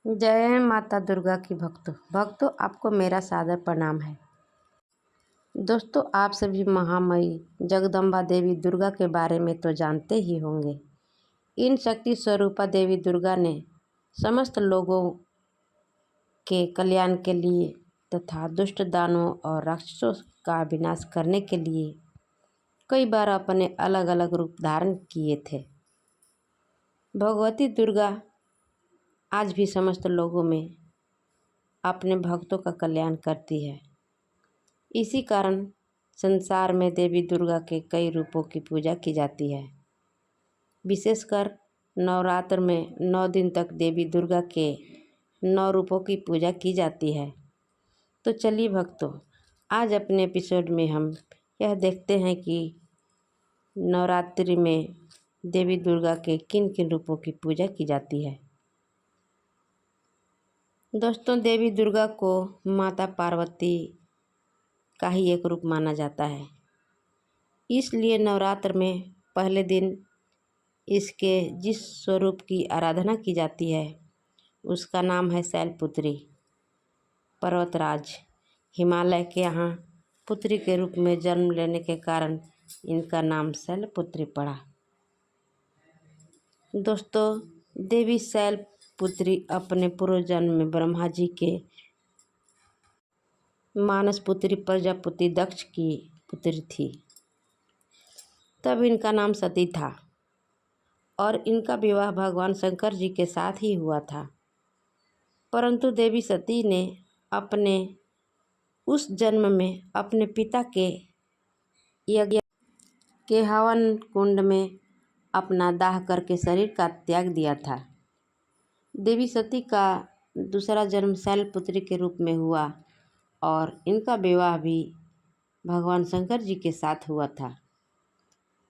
जय माता दुर्गा की भक्तों आपको मेरा सादर प्रणाम है। दोस्तों, आप सभी महामयी जगदम्बा देवी दुर्गा के बारे में तो जानते ही होंगे। इन शक्ति स्वरूपा देवी दुर्गा ने समस्त लोगों के कल्याण के लिए तथा दुष्ट दानवों और राक्षसों का विनाश करने के लिए कई बार अपने अलग अलग रूप धारण किए थे। भगवती दुर्गा आज भी समस्त लोगों में अपने भक्तों का कल्याण करती है। इसी कारण संसार में देवी दुर्गा के कई रूपों की पूजा की जाती है। विशेषकर नवरात्र में 9 दिन तक देवी दुर्गा के 9 रूपों की पूजा की जाती है। तो चलिए भक्तों, आज अपने एपिसोड में हम यह देखते हैं कि नवरात्रि में देवी दुर्गा के किन किन रूपों की पूजा की जाती है। दोस्तों, देवी दुर्गा को माता पार्वती का ही एक रूप माना जाता है। इसलिए नवरात्र में पहले दिन इसके जिस स्वरूप की आराधना की जाती है उसका नाम है शैलपुत्री। पर्वतराज हिमालय के यहाँ पुत्री के रूप में जन्म लेने के कारण इनका नाम शैलपुत्री पड़ा। दोस्तों, देवी शैलपुत्री अपने पूर्व जन्म में ब्रह्मा जी के मानस पुत्री प्रजापति दक्ष की पुत्री थी। तब इनका नाम सती था और इनका विवाह भगवान शंकर जी के साथ ही हुआ था। परंतु देवी सती ने अपने उस जन्म में अपने पिता के यज्ञ के हवन कुंड में अपना दाह करके शरीर का त्याग दिया था। देवी सती का दूसरा जन्म शैलपुत्री के रूप में हुआ और इनका विवाह भी भगवान शंकर जी के साथ हुआ था।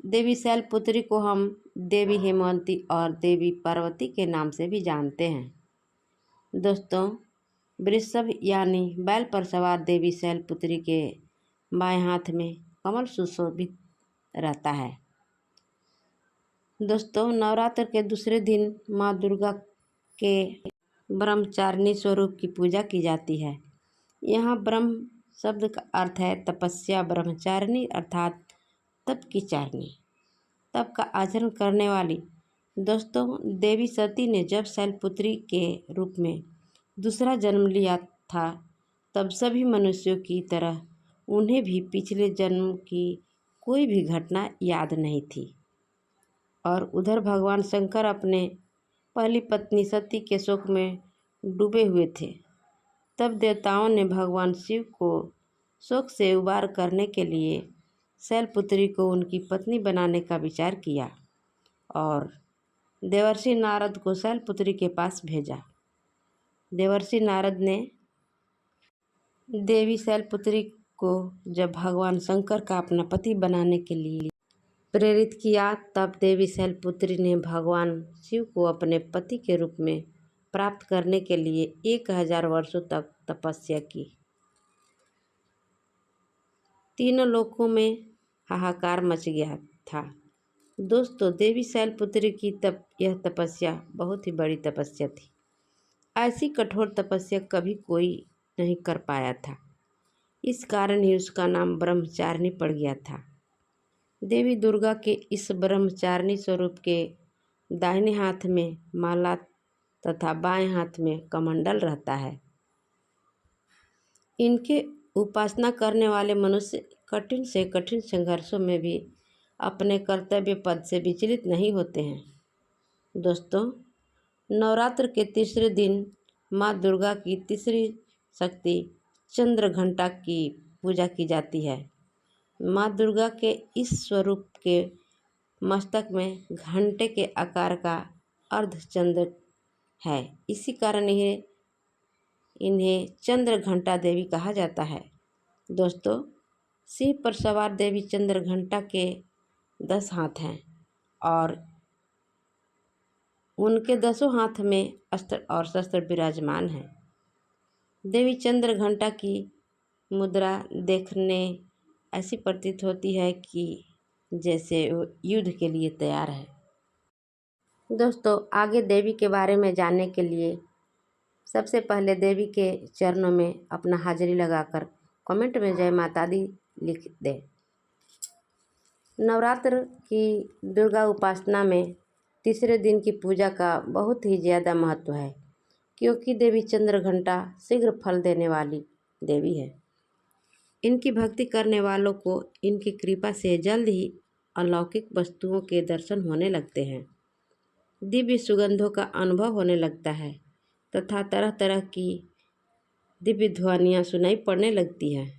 देवी शैलपुत्री को हम देवी हेमवती और देवी पार्वती के नाम से भी जानते हैं। दोस्तों, वृषभ यानी बैल पर सवार देवी शैलपुत्री के बाएं हाथ में कमल सुशोभित रहता है। दोस्तों, नवरात्र के दूसरे दिन माँ दुर्गा के ब्रह्मचारिणी स्वरूप की पूजा की जाती है। यहाँ ब्रह्म शब्द का अर्थ है तपस्या। ब्रह्मचारिणी अर्थात तप की चारिणी, तप का आचरण करने वाली। दोस्तों, देवी सती ने जब शैलपुत्री के रूप में दूसरा जन्म लिया था तब सभी मनुष्यों की तरह उन्हें भी पिछले जन्म की कोई भी घटना याद नहीं थी। और उधर भगवान शंकर अपने पहली पत्नी सती के शोक में डूबे हुए थे। तब देवताओं ने भगवान शिव को शोक से उबार करने के लिए शैलपुत्री को उनकी पत्नी बनाने का विचार किया और देवर्षि नारद को शैलपुत्री के पास भेजा। देवर्षि नारद ने देवी शैलपुत्री को जब भगवान शंकर का अपना पति बनाने के लिए प्रेरित किया तब देवी शैलपुत्री ने भगवान शिव को अपने पति के रूप में प्राप्त करने के लिए 1000 वर्षों तक तपस्या की। तीनों लोकों में हाहाकार मच गया था। दोस्तों, देवी शैलपुत्री की यह तपस्या बहुत ही बड़ी तपस्या थी। ऐसी कठोर तपस्या कभी कोई नहीं कर पाया था। इस कारण ही उसका नाम ब्रह्मचारिणी पड़ गया था। देवी दुर्गा के इस ब्रह्मचारिणी स्वरूप के दाहिने हाथ में माला तथा बाएं हाथ में कमंडल रहता है। इनके उपासना करने वाले मनुष्य कठिन से कठिन संघर्षों में भी अपने कर्तव्य पद से विचलित नहीं होते हैं। दोस्तों, नवरात्र के तीसरे दिन माँ दुर्गा की तीसरी शक्ति चंद्र घंटा की पूजा की जाती है। माँ दुर्गा के इस स्वरूप के मस्तक में घंटे के आकार का अर्धचंद्र है। इसी कारण इन्हें चंद्र घंटा देवी कहा जाता है। दोस्तों, सिंह पर सवार देवी चंद्र घंटा के 10 हाथ हैं और उनके 10 हाथ में अस्त्र और शस्त्र विराजमान हैं। देवी चंद्र घंटा की मुद्रा देखने ऐसी प्रतीत होती है कि जैसे वो युद्ध के लिए तैयार है। दोस्तों, आगे देवी के बारे में जानने के लिए सबसे पहले देवी के चरणों में अपना हाजिरी लगाकर कमेंट में जय माता दी लिख दें। नवरात्र की दुर्गा उपासना में तीसरे दिन की पूजा का बहुत ही ज़्यादा महत्व है, क्योंकि देवी चंद्रघंटा शीघ्र फल देने वाली देवी है। इनकी भक्ति करने वालों को इनकी कृपा से जल्द ही अलौकिक वस्तुओं के दर्शन होने लगते हैं, दिव्य सुगंधों का अनुभव होने लगता है तथा तरह तरह की दिव्य ध्वनियाँ सुनाई पड़ने लगती हैं।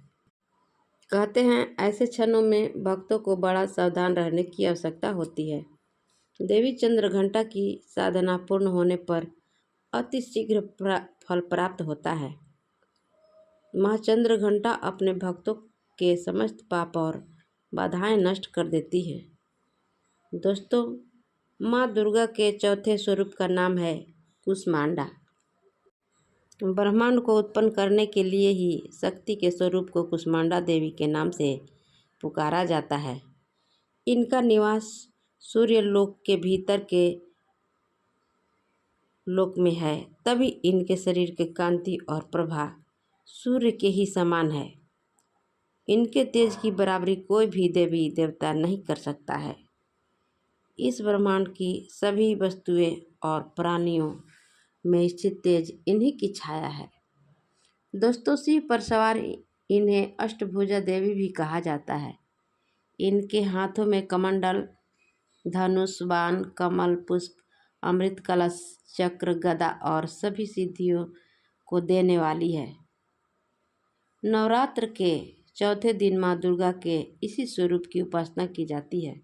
कहते हैं ऐसे क्षणों में भक्तों को बड़ा सावधान रहने की आवश्यकता होती है। देवी चंद्रघंटा की साधना पूर्ण होने पर अति शीघ्र फल प्राप्त होता है। माँ चंद्रघंटा अपने भक्तों के समस्त पाप और बाधाएं नष्ट कर देती है। दोस्तों, माँ दुर्गा के चौथे स्वरूप का नाम है कुष्मांडा। ब्रह्मांड को उत्पन्न करने के लिए ही शक्ति के स्वरूप को कुष्मांडा देवी के नाम से पुकारा जाता है। इनका निवास सूर्य लोक के भीतर के लोक में है, तभी इनके शरीर के कांति और प्रभा सूर्य के ही समान है। इनके तेज की बराबरी कोई भी देवी देवता नहीं कर सकता है। इस ब्रह्मांड की सभी वस्तुएं और प्राणियों में स्थित तेज इन्हीं की छाया है। दोस्तों, शिव पर सवार इन्हें अष्टभुजा देवी भी कहा जाता है। इनके हाथों में कमंडल, धनुष, बाण, कमल, पुष्प, अमृत कलश, चक्र, गदा और सभी सिद्धियों को देने वाली है। नवरात्र के चौथे दिन माँ दुर्गा के इसी स्वरूप की उपासना की जाती है।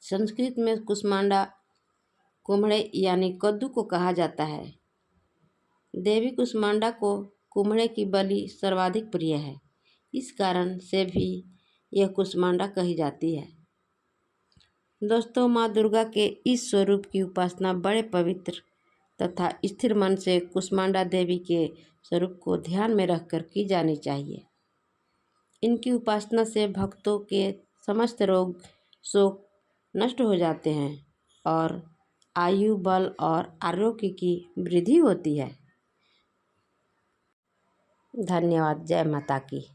संस्कृत में कुष्मांडा कुम्हड़े यानी कद्दू को कहा जाता है। देवी कुष्मांडा को कुम्हड़े की बलि सर्वाधिक प्रिय है, इस कारण से भी यह कुष्मांडा कही जाती है। दोस्तों, माँ दुर्गा के इस स्वरूप की उपासना बड़े पवित्र तथा स्थिर मन से कुष्मांडा देवी के स्वरूप को ध्यान में रखकर की जानी चाहिए। इनकी उपासना से भक्तों के समस्त रोग शोक नष्ट हो जाते हैं और आयु, बल और आरोग्य की वृद्धि होती है। धन्यवाद। जय माता की।